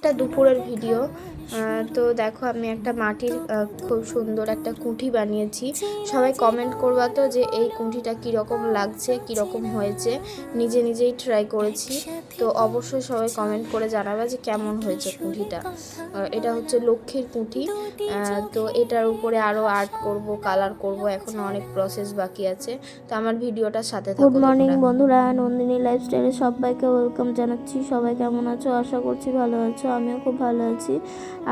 একটা দুপুরের ভিডিও। তো দেখো আমি একটা মাটির খুব সুন্দর একটা কুঠি বানিয়েছি। সবাই কমেন্ট করবা তো যে এই কুঠিটা কীরকম লাগছে, কীরকম হয়েছে। নিজে নিজেই ট্রাই করেছি, তো অবশ্যই সবাই কমেন্ট করে জানাবে যে কেমন হয়েছে কুঠিটা। এটা হচ্ছে লক্ষ্মীর কুঠি। তো এটার উপরে আরও আর্ট করব, কালার করব, এখনও অনেক প্রসেস বাকি আছে। তো আমার ভিডিওটার সাথে থাকো। গুড মর্নিং বন্ধুরা, নন্দিনী লাইফস্টাইলে সবাইকে ওয়েলকাম জানাচ্ছি। সবাই কেমন আছো? আশা করছি ভালো আছো। আমিও খুব ভালো আছি।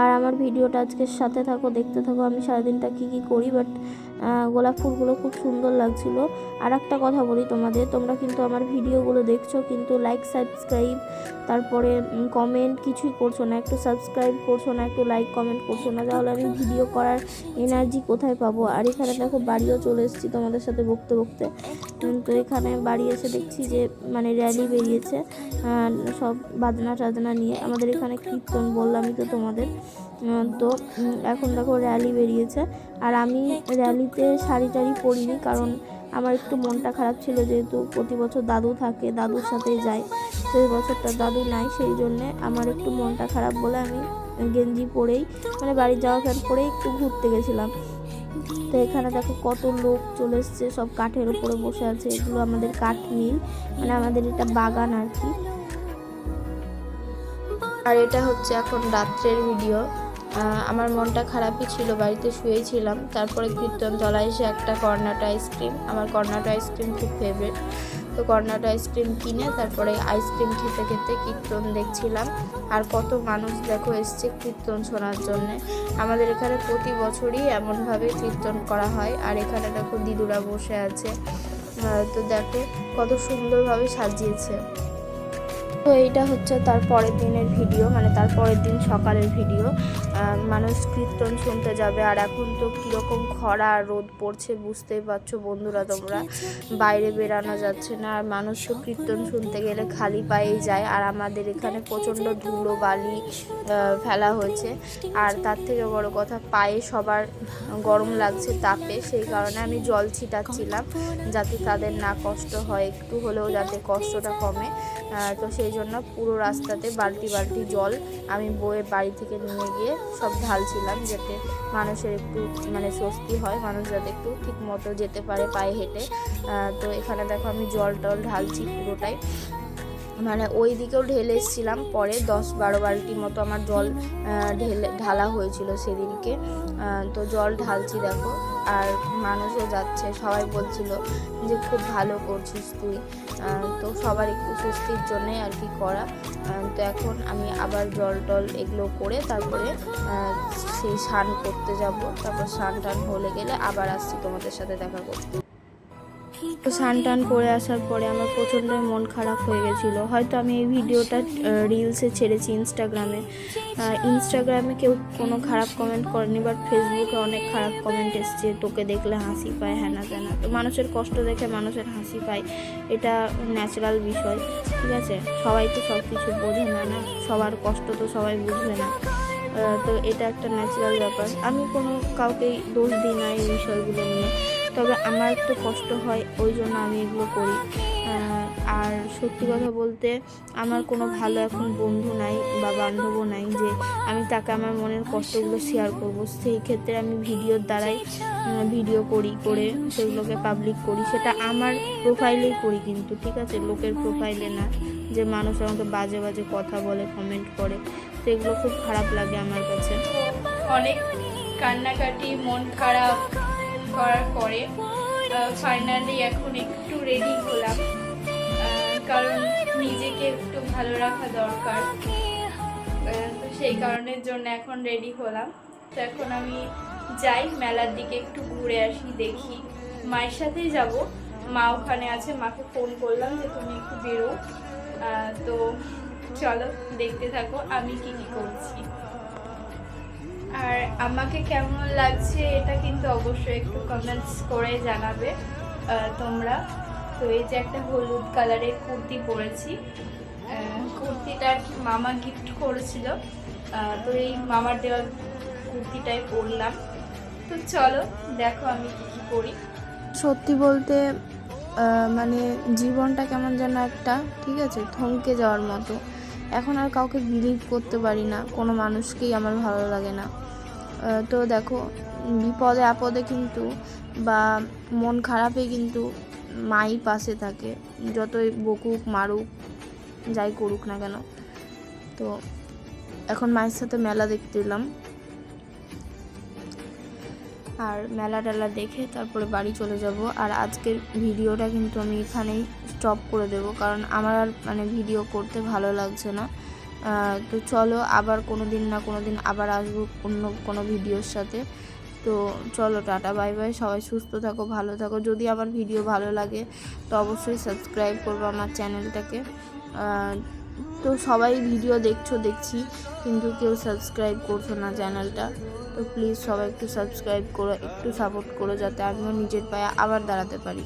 আর আমার ভিডিওটা আজকে সাথে থাকো, দেখতে থাকো আমি সারাদিনটা কী করি। বাট গোলাপ ফুলগুলো খুব সুন্দর লাগছিল। আর একটা কথা বলি তোমাদের, তোমরা কিন্তু আমার ভিডিওগুলো দেখছো কিন্তু লাইক সাবস্ক্রাইব তারপরে কমেন্ট কিছুই করছো না। একটু সাবস্ক্রাইব করছো না, একটু লাইক কমেন্ট করছো না, তাহলে আমি ভিডিও করার এনার্জি কোথায় পাবো? আর এখানে দেখো বাড়িও চলে এসেছি তোমাদের সাথে বকতে বকতে। তো এখানে বাড়ি এসে দেখছি যে মানে র্যালি বেরিয়েছে সব বাজনা টাজনা নিয়ে। আমাদের এখানে কীর্তন বললামই তো তোমাদের। তো এখন দেখো র্যালি বেরিয়েছে। আর আমি র্যালিতে শাড়ি টাড়ি পরিনি, কারণ আমার একটু মনটা খারাপ ছিল, যেহেতু প্রতি বছর দাদু থাকে, দাদুর সাথেই যাই। তো এই বছরটা দাদু নাই, সেই জন্যে আমার একটু মনটা খারাপ বলে আমি গেঞ্জি পরেই মানে বাড়ির যাওয়া প্যান্ট পরেই একটু ঘুরতে গেছিলাম। তো এখানে দেখো কত লোক চলে এসছে, সব কাঠের উপরে বসে আছে। এগুলো আমাদের কাঠ মিল, মানে আমাদের এটা বাগান আর কি। আর এটা হচ্ছে এখন রাত্রের ভিডিও। আমার মনটা খারাপই ছিল, বাড়িতে শুয়েই ছিলাম। তারপরে কীর্তনতলায় এসে একটা কর্নাটো আইসক্রিম, আমার কর্নাটো আইসক্রিম খুব ফেভারিট, তো কর্নাটো আইসক্রিম কিনে তারপরে আইসক্রিম খেতে খেতে কীর্তন দেখছিলাম। আর কত মানুষ দেখো এসছে কীর্তন শোনার জন্যে। আমাদের এখানে প্রতি বছরই এমনভাবে কীর্তন করা হয়। আর এখানে দেখো দিদুরা বসে আছে। তো দেখো কত সুন্দরভাবে সাজিয়েছে। তো এইটা হচ্ছে তার পরের দিনের ভিডিও, মানে তার পরের দিন সকালের ভিডিও। মানুষ কীর্তন শুনতে যাবে। আর এখন তো কীরকম খরা রোদ পড়ছে বুঝতেই পারছো বন্ধুরা তোমরা, বাইরে বেরানো যাচ্ছে না। আর মানুষ তো কীর্তন শুনতে গেলে খালি পায়েই যায়। আর আমাদের এখানে প্রচণ্ড ধুলো বালি ফেলা হয়েছে। আর তার থেকে বড় কথা, পায়ে সবার গরম লাগছে তাপে, সেই কারণে আমি জল ছিটাচ্ছিলাম যাতে তাদের না কষ্ট হয়, একটু হলেও যাতে কষ্টটা কমে। তো সেই জন্য পুরো রাস্তাতে বালতি বালতি জল আমি বয়ে বাড়ি থেকে নিয়ে গিয়ে সব ঢালছিলাম, যাতে মানুষের একটু মানে স্বস্তি হয়, মানুষ যাতে একটু ঠিক মতো যেতে পারে পায়ে হেঁটে। তো এখানে দেখো আমি জল টল ঢালছি পুরোটাই, মানে ওই দিকেও ঢেলে এসেছিলাম। পরে 10-12 বালতি মতো আমার জল ঢালা হয়েছিল সেদিনকে। তো জল ঢালছি দেখো। আর মানুষও যাচ্ছে, সবাই বলছিল যে খুব ভালো করছিস তুই। তো সবার একটু স্বস্তির জন্যে আর কি করা। তো এখন আমি আবার জল টল এগুলো করে তারপরে সেই স্নান করতে যাব। তারপর স্নান টান হলে গেলে আবার আসছি তোমাদের সাথে দেখা করতে। তো স্নান টান করে আসার পরে আমার প্রচণ্ড মন খারাপ হয়ে গেছিলো। হয়তো আমি এই ভিডিওটা রিলসে ছেড়েছি ইনস্টাগ্রামে কেউ কোনো খারাপ কমেন্ট করেনি, বাট ফেসবুকে অনেক খারাপ কমেন্ট এসছে, তোকে দেখলে হাসি পায়, হ্যানা ত্যানা। তো মানুষের কষ্ট দেখে মানুষের হাসি পায়, এটা ন্যাচারাল বিষয়, ঠিক আছে। সবাই তো সব কিছু বোঝে না, সবার কষ্ট তো সবাই বুঝবে না। তো এটা একটা ন্যাচারাল ব্যাপার। আমি কোনো কাউকেই দোষ দিই না এই বিষয়গুলো নিয়ে, তবে আমার একটু কষ্ট হয়, ওই জন্য আমি এগুলো করি। আর সত্যি কথা বলতে আমার কোনো ভালো এখন বন্ধু নাই বা বান্ধবও নাই যে আমি তাকে আমার মনের কষ্টগুলো শেয়ার করব। সেই ক্ষেত্রে আমি ভিডিওর দ্বারাই ভিডিও করে সেগুলোকে পাবলিক করি। সেটা আমার প্রোফাইলেই করি কিন্তু, ঠিক আছে, লোকের প্রোফাইলে না, যে মানুষ আমাকে বাজে বাজে কথা বলে, কমেন্ট করে। তো এগুলো খুব খারাপ লাগে আমার কাছে। অনেক কান্নাকাটি, মন খারাপ করার পরে ফাইনালি এখন একটু রেডি হলাম, কারণ নিজেকে একটু ভালো রাখা দরকার। তো সেই কারণের জন্য এখন রেডি হলাম। তো এখন আমি যাই মেলার দিকে, একটু ঘুরে আসি, দেখি। মায়ের সাথেই যাব, মা ওখানে আছে, মাকে ফোন করলাম যে তুমি একটু বেরো। তো চলো দেখতে থাকো আমি কি করছি। আর আমাকে কেমন লাগছে এটা কিন্তু অবশ্যই একটু কমেন্টস করে জানাবে তোমরা। তো এই যে একটা হলুদ কালারের কুর্তি পরেছি, কুর্তিটা মামা গিফট করেছিল। তো এই মামার দেওয়া কুর্তিটাই পরলাম। তো চলো দেখো আমি কী করি। সত্যি বলতে মানে জীবনটা কেমন যেন একটা, ঠিক আছে, থমকে যাওয়ার মতো। এখন আর কাউকে বিলিভ করতে পারি না, কোনো মানুষকেই আমার ভালো লাগে না। তো দেখো, বিপদে আপদে কিন্তু বা মন খারাপে কিন্তু মাই পাশে থাকে, যতই বকুক মারুক যাই করুক না কেন। তো এখন মায়ের সাথে মেলা দেখতে এলাম, আর মেলা টেলা দেখে তারপরে বাড়ি চলে যাব। আর আজকের ভিডিওটা কিন্তু আমি এখানেই স্টপ করে দেব, কারণ আমার আর ভিডিও করতে ভালো লাগছে না। তো চলো আবার কোনো দিন না কোনো দিন আবার আসবো অন্য কোনো ভিডিওর সাথে। তো চলো, টাটা বাই বাই, সবাই সুস্থ থাকো, ভালো থাকো। যদি আমার ভিডিও ভালো লাগে তো অবশ্যই সাবস্ক্রাইব করবো আমার চ্যানেলটাকে। তো সবাই ভিডিও দেখছি, কিন্তু কেউ সাবস্ক্রাইব করছো না চ্যানেলটা। তো প্লিজ সবাই একটু সাবস্ক্রাইব করো, একটু সাপোর্ট করো, যাতে আমিও নিজের পায়ে আবার দাঁড়াতে পারি।